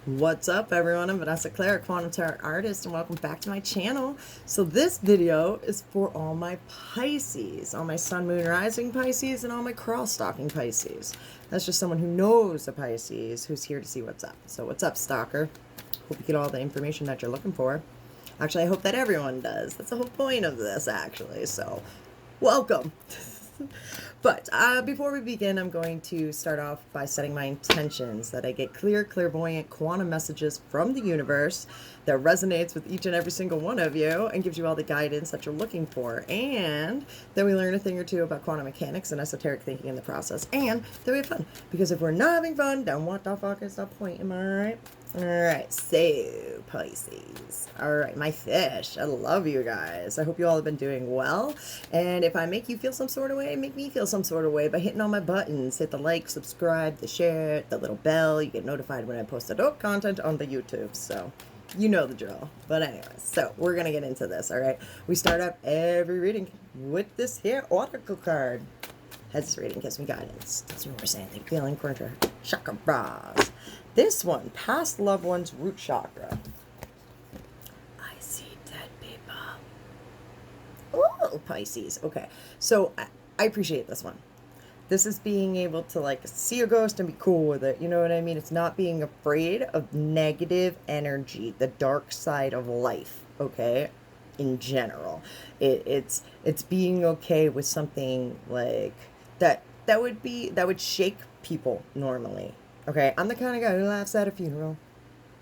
What's up, everyone? I'm Vanessa Claire, Quantum Tarot Artist, and welcome back to my channel. So this video is for all my Pisces, all my Sun, Moon, Rising Pisces, and all my cross-stalking Pisces. That's just someone who knows a Pisces who's here to see what's up. So what's up, stalker? Hope you get all the information that you're looking for. Actually, I hope that everyone does. That's the whole point of this, actually. So welcome. But before we begin, I'm going to start off by setting my intentions that I get clear, clairvoyant, quantum messages from the universe that resonates with each and every single one of you and gives you all the guidance that you're looking for. And then we learn a thing or two about quantum mechanics and esoteric thinking in the process. And then we have fun. Because if we're not having fun, then what the fuck is the point? Am I right? Alright, so Pisces. Alright, my fish. I love you guys. I hope you all have been doing well. And if I make you feel some sort of way, make me feel some sort of way by hitting all my buttons. Hit the like, subscribe, the share, the little bell. You get notified when I post adult content on the YouTube. So, you know the drill. But anyway, so we're going to get into this, alright? We start up every reading with this here oracle card. Heads reading gives me guidance. Tells me what we're saying. Think, feeling, quarter, chakra bras. This one, past loved one's root chakra. I see dead people. Oh, Pisces. Okay, so I appreciate this one. This is being able to like see a ghost and be cool with it. You know what I mean? It's not being afraid of negative energy, the dark side of life. Okay, in general, it's being okay with something like that would shake people normally. Okay, I'm the kind of guy who laughs at a funeral.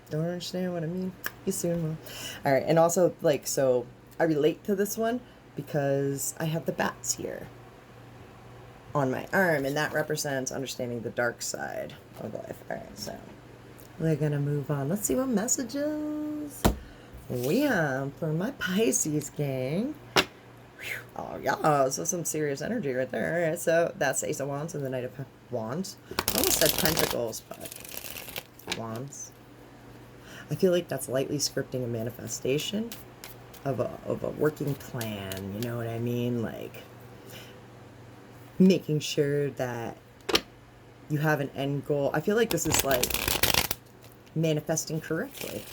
Don't understand what I mean? You soon will. Alright, and also, like, so I relate to this one because I have the bats here on my arm, and that represents understanding the dark side of life. Alright, so we're gonna move on. Let's see what messages we have for my Pisces gang. Oh, yeah, so some serious energy right there. All right, so that's Ace of Wands and the Knight of Wands. I almost said Pentacles, but Wands. I feel like that's lightly scripting a manifestation of a working plan, you know what I mean? Like, making sure that you have an end goal. I feel like this is like manifesting correctly.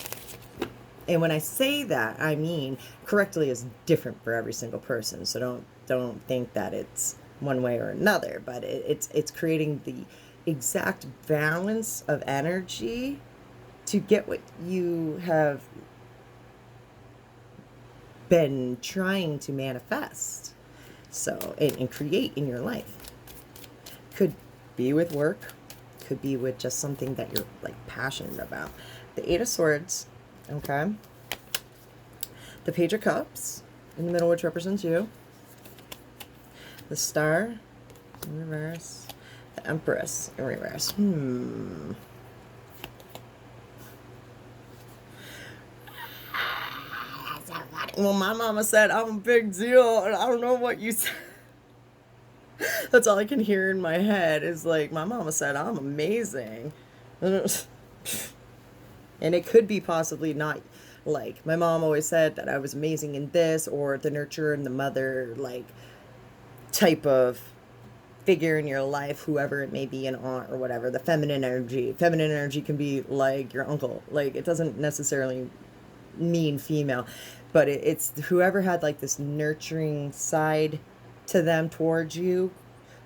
And when I say that, I mean correctly is different for every single person. So don't think that it's one way or another, but it's creating the exact balance of energy to get what you have been trying to manifest. So and create in your life. Could be with work, could be with just something that you're like passionate about. The Eight of Swords. Okay. The Page of Cups in the middle, which represents you. The Star in reverse. The Empress in reverse. Well, my mama said I'm a big deal, and I don't know what you said. That's all I can hear in my head is like, my mama said I'm amazing. And it could be possibly not, like, my mom always said that I was amazing in this, or the nurturer and the mother, like, type of figure in your life, whoever it may be, an aunt or whatever. The feminine energy. Feminine energy can be like your uncle. Like, it doesn't necessarily mean female, but it's whoever had, like, this nurturing side to them towards you.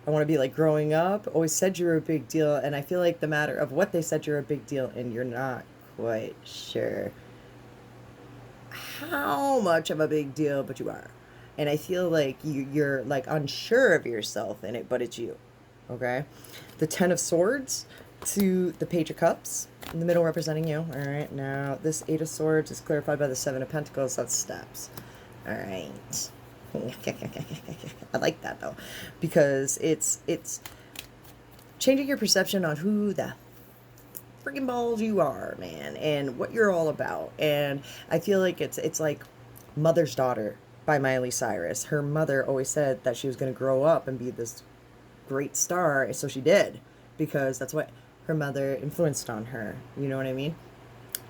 I want to be like growing up, always said you were a big deal, and I feel like the matter of what they said you're a big deal, and you're not quite sure how much of a big deal, but you are. And I feel like you're like unsure of yourself in it, but it's you. Okay? The Ten of Swords to the Page of Cups in the middle representing you. All right, now this Eight of Swords is clarified by the Seven of Pentacles. That's steps. All right. I like that though, because it's changing your perception on who the freaking balls you are, man, and what you're all about. And I feel like it's like Mother's Daughter by Miley Cyrus. Her mother always said that she was going to grow up and be this great star, so she did, because that's what her mother influenced on her. You know what I mean?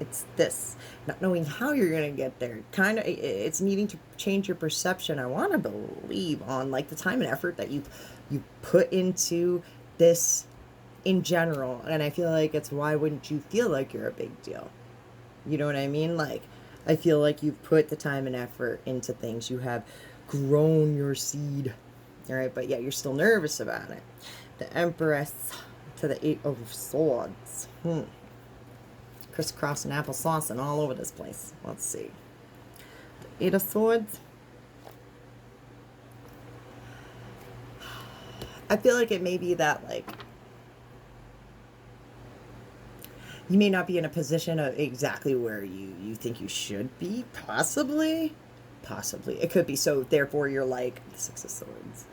It's this, not knowing how you're going to get there. Kind of, it's needing to change your perception, I want to believe, on like the time and effort that you put into this in general. And I feel like it's, why wouldn't you feel like you're a big deal? You know what I mean? Like, I feel like you've put the time and effort into things. You have grown your seed. All right, but yet you're still nervous about it. The Empress to the Eight of Swords. Crisscross and applesauce and all over this place. Let's see. The Eight of Swords. I feel like it may be that, like, you may not be in a position of exactly where you think you should be. Possibly. Possibly. It could be. So, therefore, you're like, the Six of Swords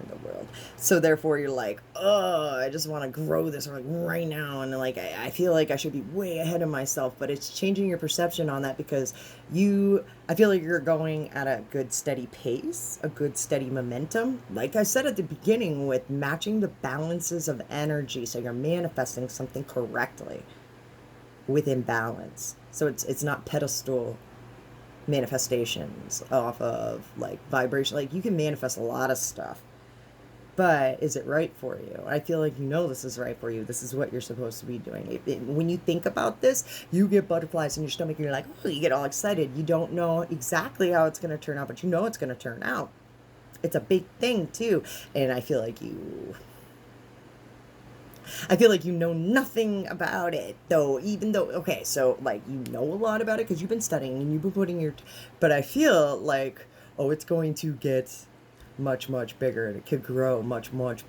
in the world. So, therefore, you're like, oh, I just want to grow this like right now. And, like, I feel like I should be way ahead of myself. But it's changing your perception on that, because I feel like you're going at a good, steady pace, a good, steady momentum. Like I said at the beginning, with matching the balances of energy. So, you're manifesting something correctly within balance. So, it's not pedestal manifestations off of like vibration. Like, you can manifest a lot of stuff, but is it right for you? I feel like, this is right for you. This is what you're supposed to be doing. When you think about this, you get butterflies in your stomach and you're like, oh, you get all excited. You don't know exactly how it's going to turn out, but it's going to turn out. It's a big thing too. And I feel like you know nothing about it, though, even though, okay, so, like, you know a lot about it because you've been studying and you've been putting but I feel like, it's going to get much, much bigger, and it could grow much, much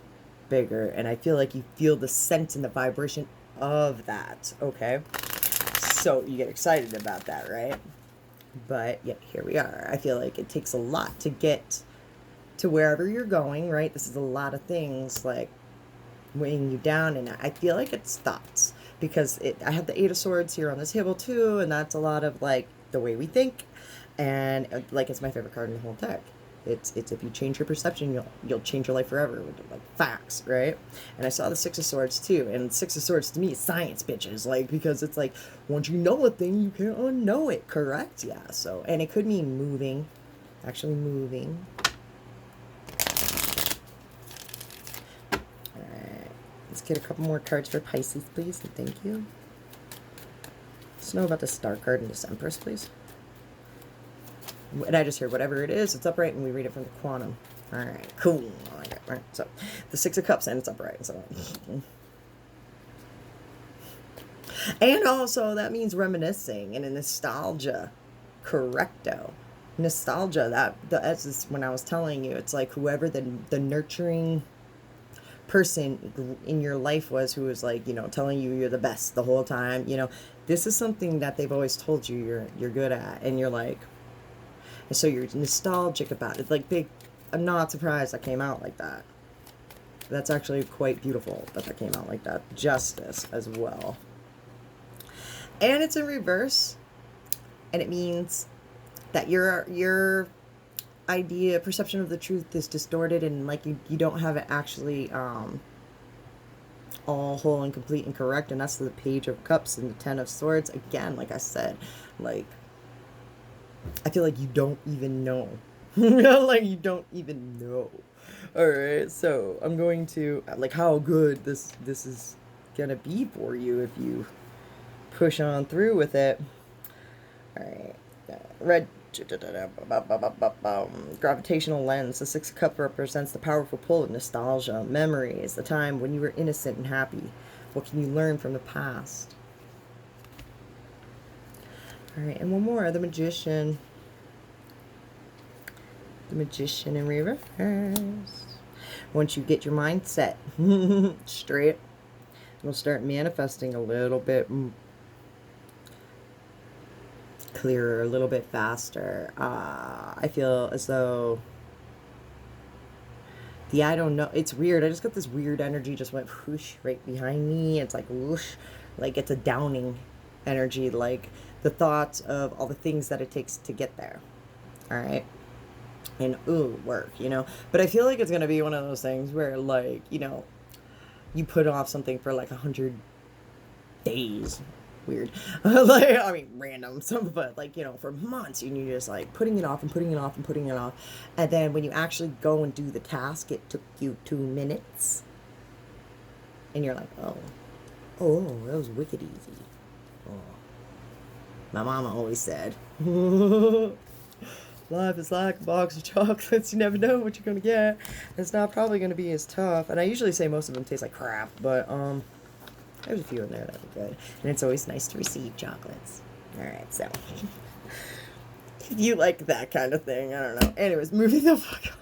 bigger, and I feel like you feel the sense and the vibration of that, okay? So, you get excited about that, right? But, yeah, here we are. I feel like it takes a lot to get to wherever you're going, right? This is a lot of things, like, weighing you down, and I feel like it's thoughts, because I have the Eight of Swords here on this table too, and that's a lot of like the way we think, and like, it's my favorite card in the whole deck. It's if you change your perception, you'll change your life forever, with like facts, right? And I saw the Six of Swords too, and Six of Swords to me is science, bitches, like, because it's like, once you know a thing, you can't unknow it, correct? Yeah. So, and it could mean moving, actually moving. Let's get a couple more cards for Pisces, please, and thank you. Let's know about the Star card and this Empress, please. And I just hear whatever it is, it's upright, and we read it from the quantum. All right, cool. I like it. All right, so the Six of Cups, and it's upright. So, and also that means reminiscing and a nostalgia. Correcto. Nostalgia. That's when I was telling you, it's like whoever the nurturing person in your life was, who was like, telling you you're the best the whole time, this is something that they've always told you you're good at, and you're like, and so you're nostalgic about it. Like, big, I'm not surprised that came out like that. That's actually quite beautiful that came out like that. Justice as well, and it's in reverse, and it means that your perception of the truth is distorted, and like you don't have it actually all whole and complete and correct. And that's the Page of Cups and the Ten of Swords. Again, like I said, like, I feel like you don't even know. Like, you don't even know. All right, so I'm going to, like, how good this is gonna be for you if you push on through with it. All right, red. Gravitational lens. The Six of Cups represents the powerful pull of nostalgia. Memories, the time when you were innocent and happy. What can you learn from the past? All right, and one more. The Magician. The Magician in reverse. Once you get your mindset straight, you'll start manifesting a little bit clearer, a little bit faster. I feel as though I don't know, it's weird, I just got this weird energy just went whoosh right behind me. It's like whoosh, like it's a downing energy, like the thoughts of all the things that it takes to get there. All right, and work, but I feel like it's gonna be one of those things where, like, you put off something for like 100 days. Weird. Like, I mean, random, but like, for months, and you're just like putting it off and putting it off and putting it off. And then when you actually go and do the task, it took you 2 minutes. And you're like, oh, that was wicked easy. Oh. My mama always said, life is like a box of chocolates. You never know what you're going to get. It's not probably going to be as tough. And I usually say most of them taste like crap, but there's a few in there that are good. And it's always nice to receive chocolates. All right, so if you like that kind of thing, I don't know. Anyways, moving the fuck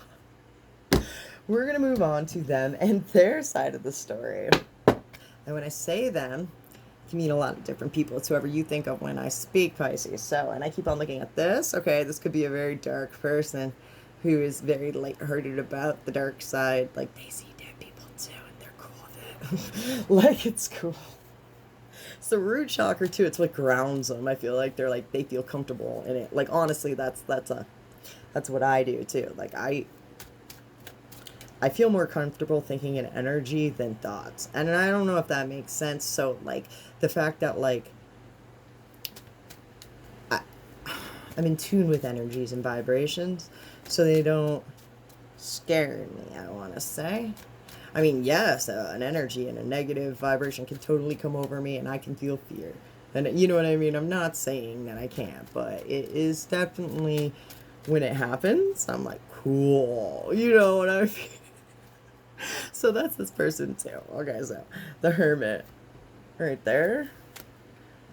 on. We're going to move on to them and their side of the story. And when I say them, it can mean a lot of different people. It's whoever you think of when I speak, Pisces. So, and I keep on looking at this. Okay, this could be a very dark person who is very lighthearted about the dark side. Like, they see dead people too, and they're cool with it. Like, it's cool. It's the root chakra too. It's what grounds them. I feel like they're like, they feel comfortable in it. Like, honestly, that's what I do too. Like, I feel more comfortable thinking in energy than thoughts. And I don't know if that makes sense. So, like, the fact that, like, I'm in tune with energies and vibrations, so they don't scare me, I want to say. I mean, yes, an energy and a negative vibration can totally come over me, and I can feel fear. And you know what I mean? I'm not saying that I can't, but it is definitely, when it happens, I'm like, cool. You know what I mean? So that's this person too. Okay, so the Hermit right there,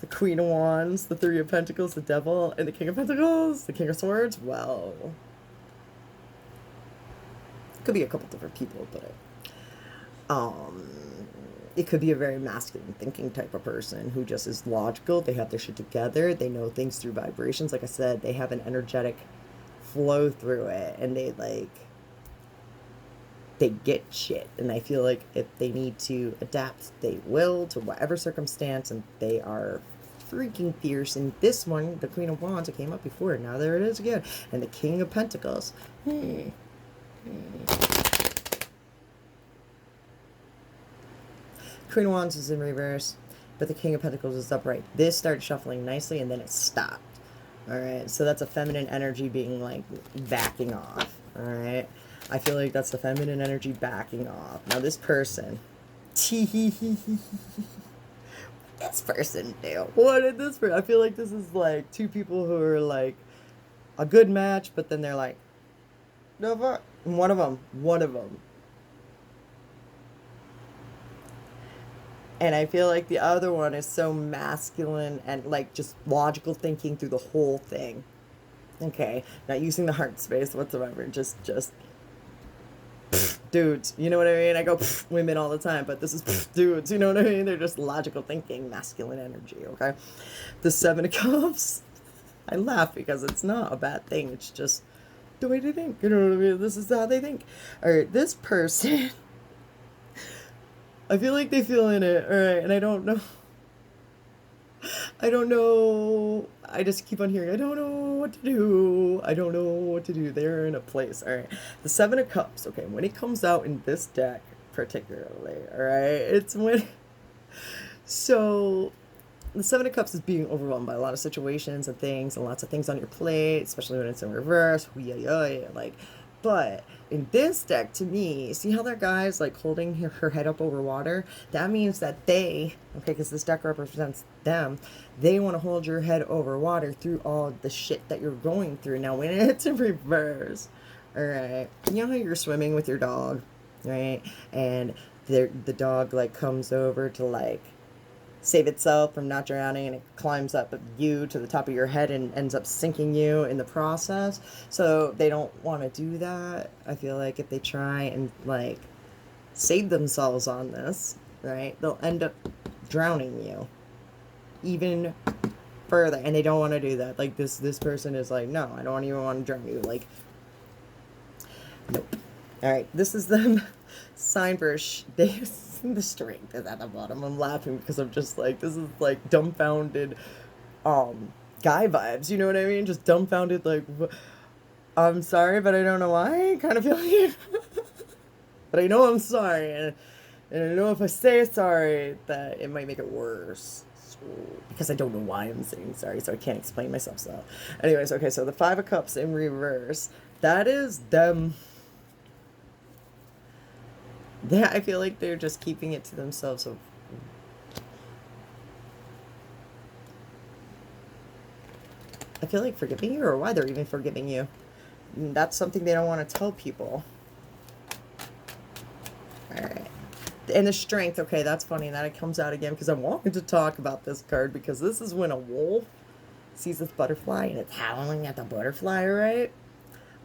the Queen of Wands, the Three of Pentacles, the Devil, and the King of Pentacles, the King of Swords. Well, could be a couple different people, but it could be a very masculine thinking type of person who just is logical. They have their shit together. They know things through vibrations. Like I said, they have an energetic flow through it, and they get shit. And I feel like if they need to adapt, they will to whatever circumstance, and they are freaking fierce. And this one, the Queen of Wands, it came up before, now there it is again. And the King of Pentacles. Queen of Wands is in reverse, but the King of Pentacles is upright. This started shuffling nicely, and then it stopped. All right, so that's a feminine energy being like backing off. All right, I feel like that's the feminine energy backing off. Now this person, this person do. What did this person? I feel like this is like two people who are like a good match, but then they're like, no fuck. One of them. And I feel like the other one is so masculine and like just logical thinking through the whole thing. Okay, not using the heart space whatsoever. Just dudes. You know what I mean? I go women all the time, but this is dudes. You know what I mean? They're just logical thinking, masculine energy. Okay, the Seven of Cups. I laugh because it's not a bad thing. It's just the way they think. You know what I mean? This is how they think. All right, this person. I feel like they feel in it, alright, and I don't know. I just keep on hearing, I don't know what to do. They're in a place, alright. The Seven of Cups, okay, when it comes out in this deck, particularly, alright, it's when, so, the Seven of Cups is being overwhelmed by a lot of situations and things, and lots of things on your plate, especially when it's in reverse, like, but in this deck, to me, see how that guy's like holding her head up over water? That means that they, okay, because this deck represents them, they want to hold your head over water through all the shit that you're going through. Now, when it's in reverse, all right, you know how you're swimming with your dog, right? And the dog like comes over to like save itself from not drowning, and it climbs up you to the top of your head and ends up sinking you in the process. So they don't want to do that. I feel like if they try and like save themselves on this, right, they'll end up drowning you even further, and they don't want to do that. Like this person is like, no, I don't even want to drown you. Like, nope. All right, this is the sign for the strength is at the bottom. I'm laughing because I'm just like, this is like dumbfounded guy vibes, you know what I mean? Just dumbfounded, like, I'm sorry, but I don't know why, kind of feeling. But I know I'm sorry, and I know if I say sorry that it might make it worse, so, because I don't know why I'm saying sorry, so I can't explain myself. So anyways, okay, so the Five of Cups in reverse, that is them I feel like they're just keeping it to themselves. So I feel like forgiving you, or why they're even forgiving you. And that's something they don't want to tell people. All right. And the strength, okay, that's funny that it comes out again because I'm wanting to talk about this card because this is when a wolf sees this butterfly and it's howling at the butterfly, right?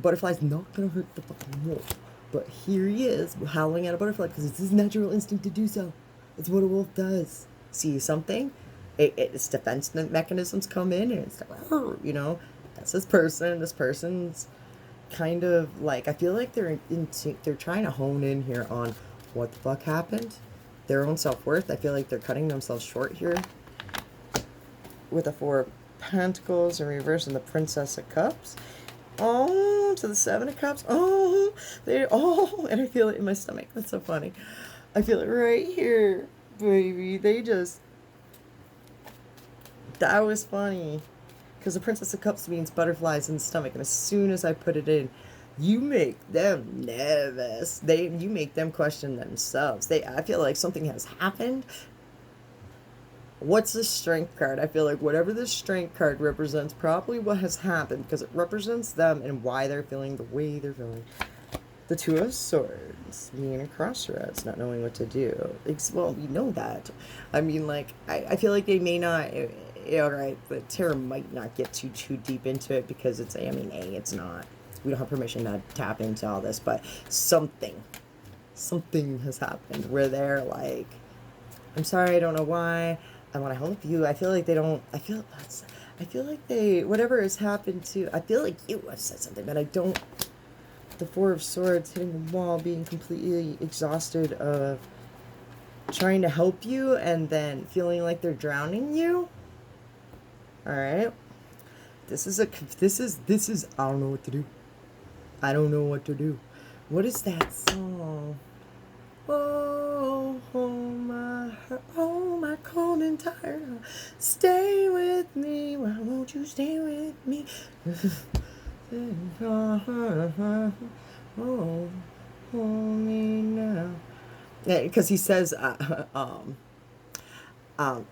Butterfly's not gonna hurt the fucking wolf, but here he is howling at a butterfly because it's his natural instinct to do so. It's what a wolf does. See something? Its defense mechanisms come in and it's like, you know, that's this person. This person's kind of like, I feel like they're trying to hone in here on what the fuck happened, their own self-worth. I feel like they're cutting themselves short here with the Four of Pentacles in reverse and the Princess of Cups. Oh, to the Seven of Cups. Oh, and I feel it in my stomach. That's so funny. I feel it right here, baby. That was funny. Because the Princess of Cups means butterflies in the stomach. And as soon as I put it in, you make them nervous. You make them question themselves. I feel like something has happened. What's the Strength card? I feel like whatever the Strength card represents, probably what has happened, because it represents them and why they're feeling the way they're feeling. The Two of Swords, being a crossroads, not knowing what to do. Well, you know that. I mean, like, I feel like they may not. Alright, the tarot might not get too deep into it because it's not. We don't have permission to tap into all this, but something has happened where they're like, I'm sorry, I don't know why. I want to help you. I feel like they don't. I feel like they, whatever has happened to. I feel like you have said something, but I don't. The Four of Swords hitting the wall, being completely exhausted of trying to help you, and then feeling like they're drowning you. All right. This is I don't know what to do. I don't know what to do. What is that song? Oh, my cold and tired heart. Stay with me. Why won't you stay with me? Oh, hold me now. Yeah, because he says,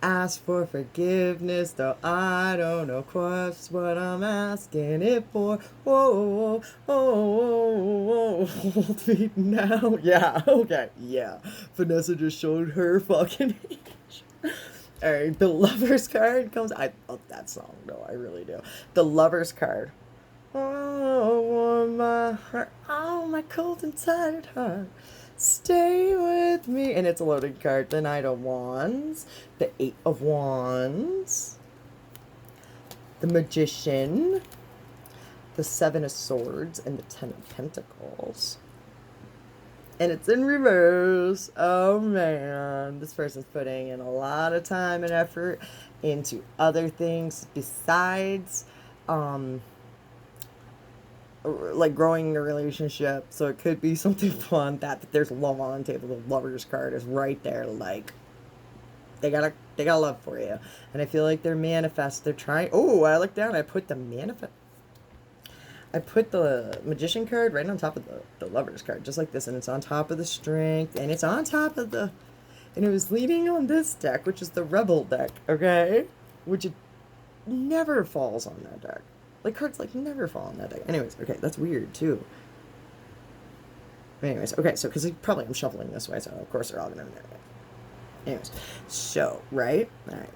ask for forgiveness, though I don't know quite what I'm asking it for. Whoa, whoa, whoa, whoa, hold me now. Yeah, okay, yeah. Vanessa just showed her fucking age. Alright, the Lover's card comes. I love that song, though, I really do. The Lover's card. Oh, my heart, oh, my cold and tired heart. Stay with me. And it's a loaded card. The Knight of Wands. The Eight of Wands. The Magician. The Seven of Swords. And the Ten of Pentacles. And it's in reverse. Oh, man. This person's putting in a lot of time and effort into other things besides, like growing a relationship. So it could be something fun that there's love on the table. The Lover's card is right there, like they got love for you. And I feel like they're they're trying. Oh, I looked down, I put the Magician card right on top of the Lover's card, just like this, and it's on top of the Strength, and it's on top of and it was leaning on this deck, which is the Rebel deck, okay, which it never falls on that deck. Like, cards, like, never fall on that deck. Anyways, okay, that's weird, too. Anyways, okay, so, because probably I'm shuffling this way, so of course they're all going to be there. Anyways, so, right? All right.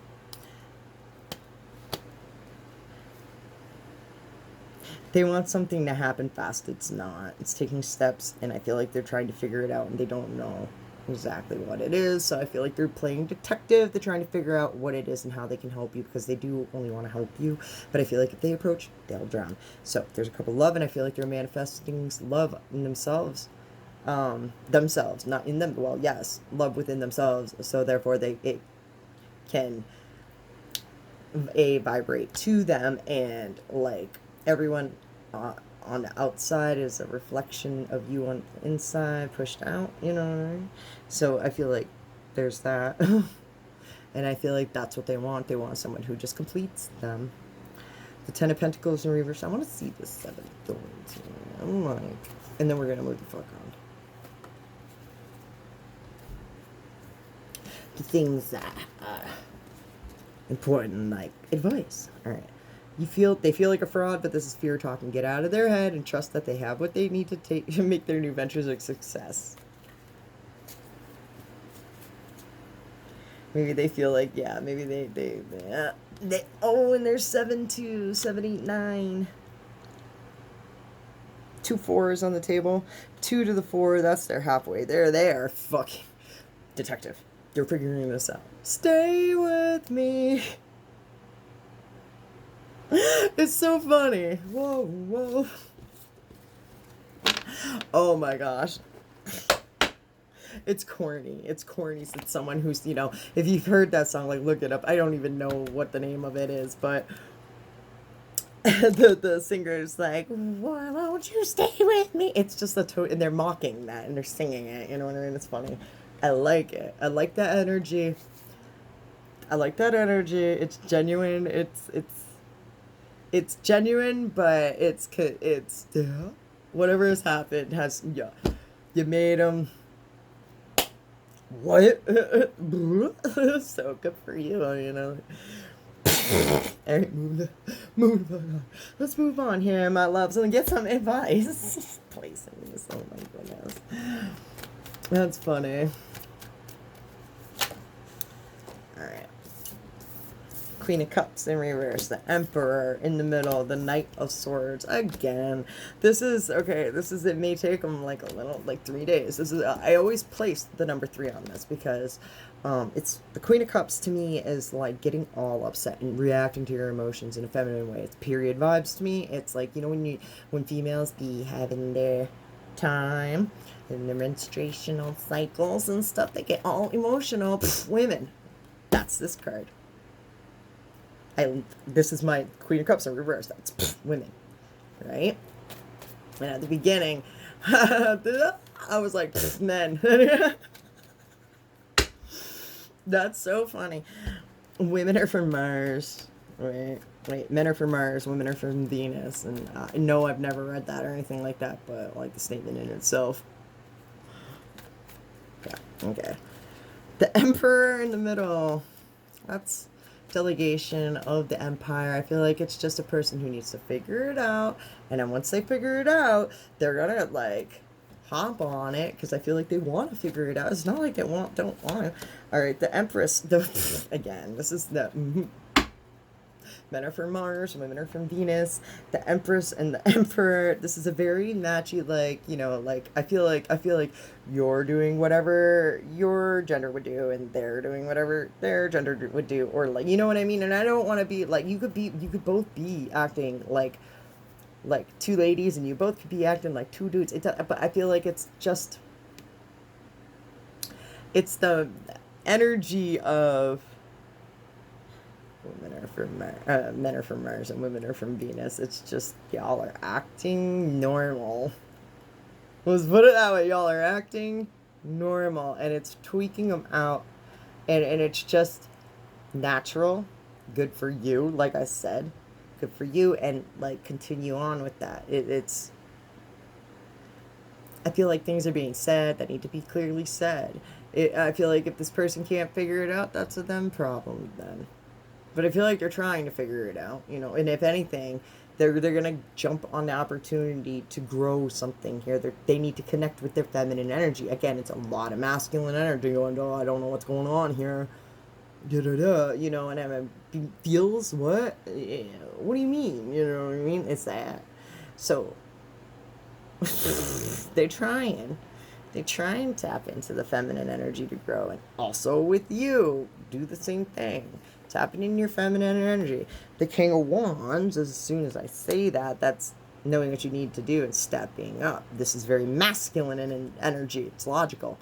They want something to happen fast. It's not. It's taking steps, and I feel like they're trying to figure it out, and they don't know exactly what it is. So I feel like they're playing detective. They're trying to figure out what it is and how they can help you, because they do only want to help you. But I feel like if they approach, they'll drown. So there's a couple love, and I feel like they're manifesting love in themselves. Themselves, not in them. Well, yes, love within themselves. So therefore, it can vibrate to them, and like everyone on the outside is a reflection of you on the inside, pushed out, you know what I mean? So I feel like there's that. And I feel like that's what they want. They want someone who just completes them. The Ten of Pentacles in reverse. I want to see the Seven of Thorns. I'm like, and then we're going to move the fuck on. things that are important, like advice. All right. They feel like a fraud, but this is fear talking. Get out of their head and trust that they have what they need to take to make their new ventures a success. Maybe they feel like, yeah, maybe they oh, and there's 7, 2, 7, 8, 9. 2 4s on the table. 2 to the 4, that's their halfway. They are fucking detective. They're figuring this out. Stay with me. It's so funny. Whoa, whoa. Oh my gosh. It's corny. It's corny. It's someone who's, you know, if you've heard that song, like, look it up. I don't even know what the name of it is, but the singer is like, why won't you stay with me? It's just and they're mocking that and they're singing it. You know what I mean? It's funny. I like it. I like that energy. I like that energy. It's genuine. It's genuine, but it's yeah. Whatever has happened has, yeah. You made them. What? So good for you, you know. Alright, move on. Let's move on here, my loves, and get some advice. Placing this, oh my goodness. That's funny. Alright. Queen of Cups in reverse, the Emperor in the middle, the Knight of Swords again. This is okay. It may take them like a little, like 3 days. I always place the number 3 on this because it's the Queen of Cups to me is like getting all upset and reacting to your emotions in a feminine way. It's period vibes to me. It's like, you know, when females be having their time and their menstruational cycles and stuff, they get all emotional. Women, that's this card. This is my Queen of Cups in reverse. That's women, right? And at the beginning, I was like, men. That's so funny. Women are from Mars, right? Wait, men are from Mars, women are from Venus. And no, I've never read that or anything like that, but like the statement in itself. Yeah, okay. The Emperor in the middle. That's delegation of the empire. I feel like it's just a person who needs to figure it out, and then once they figure it out, they're gonna like hop on it because I feel like they want to figure it out. It's not like they don't want to. All right, the Empress. Again, this is the men are from Mars, women are from Venus. The Empress and the Emperor. This is a very matchy, like, you know, like I feel like you're doing whatever your gender would do, and they're doing whatever their gender would do, or like, you know what I mean. And I don't want to be like, you could both be acting like 2 ladies, and you both could be acting like 2 dudes. But I feel like it's the energy of men are from Mars and women are from Venus. It's just y'all are acting normal. Let's put it that way. Y'all are acting normal, and it's tweaking them out, and it's just natural, good for you. Like I said, good for you, and like continue on with that. It's. I feel like things are being said that need to be clearly said. I feel like if this person can't figure it out, that's a them problem then. But I feel like they're trying to figure it out, you know. And if anything, they're gonna jump on the opportunity to grow something here. They need to connect with their feminine energy. Again, it's a lot of masculine energy going, oh, I don't know what's going on here. You know, and I mean, feels what? Yeah, what do you mean? You know what I mean? It's that. So they're trying. They try and tap into the feminine energy to grow. And also with you, do the same thing. Tapping in your feminine energy. The King of Wands, as soon as I say that, that's knowing what you need to do and stepping up. This is very masculine in energy. It's logical.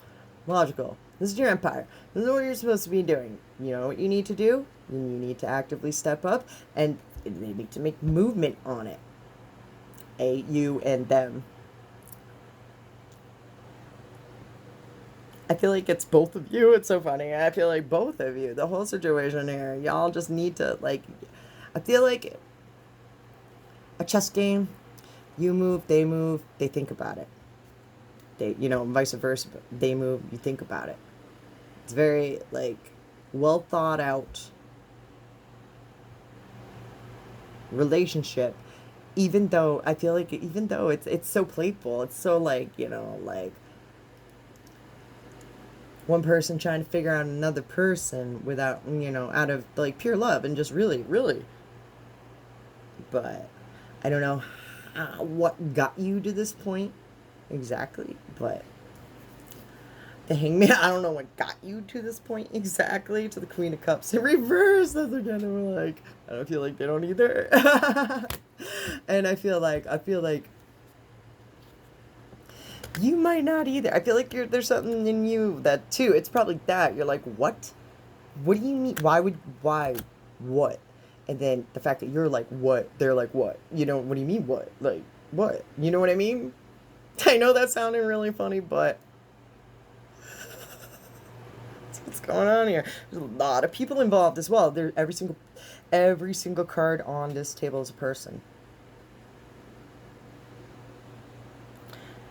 This is your empire. This is what you're supposed to be doing. You know what you need to do? You need to actively step up, and they need to make movement on it. You and them. I feel like it's both of you. It's so funny. I feel like both of you, the whole situation here, y'all just need to, like, I feel like a chess game. You move, they think about it. They, you know, vice versa. They move, you think about it. It's very, like, well thought out relationship. Even though I feel like, even though it's so playful, it's so, like, you know, like one person trying to figure out another person without, you know, out of, like, pure love and just really, really. But I don't know what got you to this point exactly, but the Hangman, I don't know what got you to this point exactly, to the Queen of Cups in reverse. That's again, we're like, I don't feel like they don't either. And I feel like you might not either. I feel like there's something in you that too. It's probably that you're like, what? What do you mean? Why? What? And then the fact that you're like, what? They're like, what? You know, what do you mean, what? Like, what? You know what I mean? I know that sounded really funny, but what's going on here? There's a lot of people involved as well. There, every single card on this table is a person.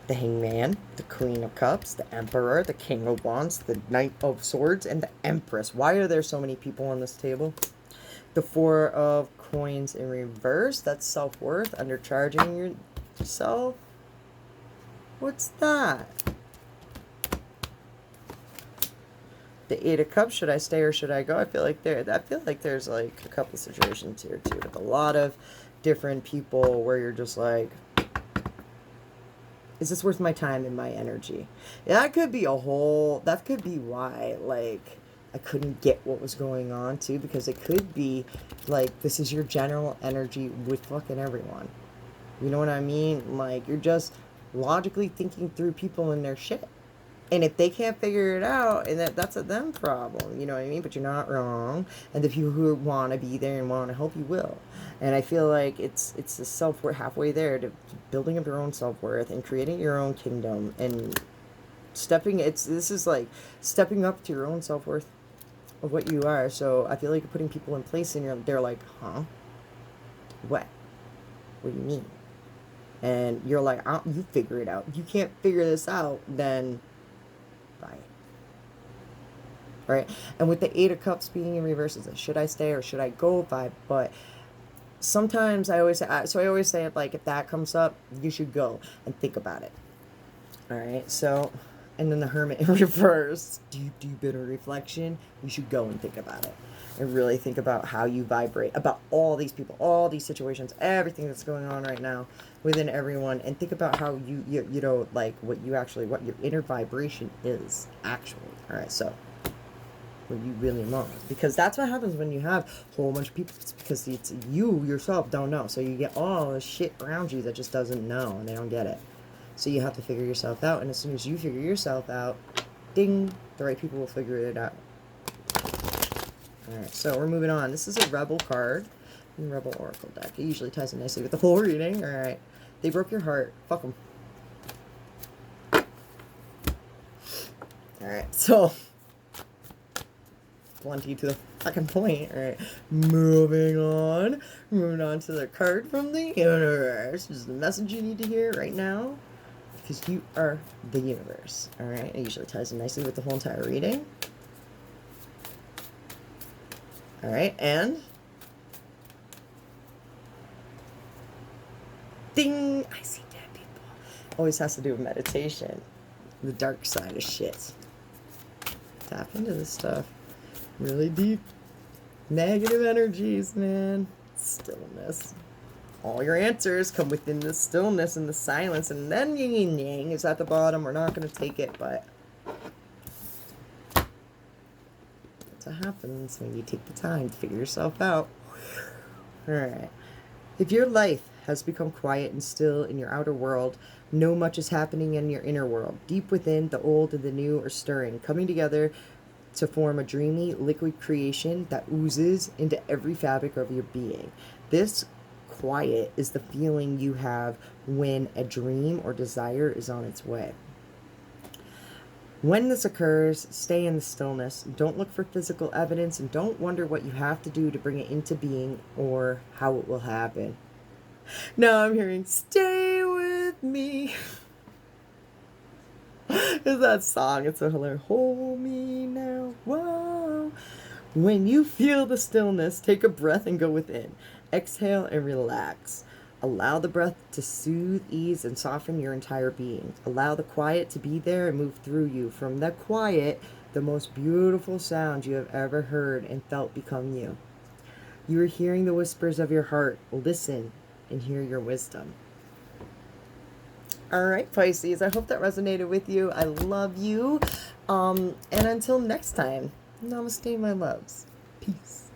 The Hangman, the Queen of Cups, the Emperor, the King of Wands, the Knight of Swords, and the Empress. Why are there so many people on this table? The Four of Coins in reverse. That's self-worth. Undercharging yourself. What's that? The Eight of Cups. Should I stay or should I go? I feel like there's like a couple situations here too, with a lot of different people where you're just like, is this worth my time and my energy? Yeah, that could be that could be why, like, I couldn't get what was going on too, because it could be like, this is your general energy with fucking everyone. You know what I mean? Like, you're just logically thinking through people and their shit. And if they can't figure it out, and that's a them problem, you know what I mean? But you're not wrong. And the people who want to be there and want to help you will. And I feel like it's the self-worth, halfway there to building up your own self-worth and creating your own kingdom and this is like stepping up to your own self-worth of what you are. So I feel like you're putting people in place and they're like, huh? What? What do you mean? And you're like, you figure it out. You can't figure this out, then bye. Right? And with the Eight of Cups being in reverse, it's like, should I stay or should I go vibe? But sometimes I always say, like, if that comes up, you should go and think about it. All right? So, and then the Hermit in reverse, deep inner reflection, you should go and think about it. And really think about how you vibrate, about all these people, all these situations, everything that's going on right now within everyone, and think about how you know, like, what your inner vibration is, actually. All right, so what you really want, because that's what happens when you have a whole bunch of people. It's because it's you yourself don't know, so you get all the shit around you that just doesn't know, and they don't get it. So you have to figure yourself out, and as soon as you figure yourself out, ding, the right people will figure it out. Alright, so we're moving on. This is a Rebel card. Rebel Oracle deck. It usually ties in nicely with the whole reading. Alright. They broke your heart. Fuck them. Alright, so plenty to the fucking point. Alright, moving on. Moving on to the card from the universe. This is the message you need to hear right now, because you are the universe. Alright, it usually ties in nicely with the whole entire reading. Alright, and ding! I see dead people. Always has to do with meditation. The dark side of shit. Tap into this stuff. Really deep. Negative energies, man. Stillness. All your answers come within the stillness and the silence, and then yin and yang is at the bottom. We're not going to take it, but that's what happens when you take the time to figure yourself out. Alright. If your life has become quiet and still in your outer world, know much is happening in your inner world. Deep within, the old and the new are stirring, coming together to form a dreamy, liquid creation that oozes into every fabric of your being. This quiet is the feeling you have when a dream or desire is on its way. When this occurs, stay in the stillness. Don't look for physical evidence, and don't wonder what you have to do to bring it into being or how it will happen. Now I'm hearing, stay with me. Is that song? It's so hilarious. Hold me now. Whoa. When you feel the stillness, take a breath and go within. Exhale and relax. Allow the breath to soothe, ease, and soften your entire being. Allow the quiet to be there and move through you. From the quiet, the most beautiful sound you have ever heard and felt become you. You are hearing the whispers of your heart. Listen and hear your wisdom. All right, Pisces, I hope that resonated with you. I love you. And until next time, namaste, my loves. Peace.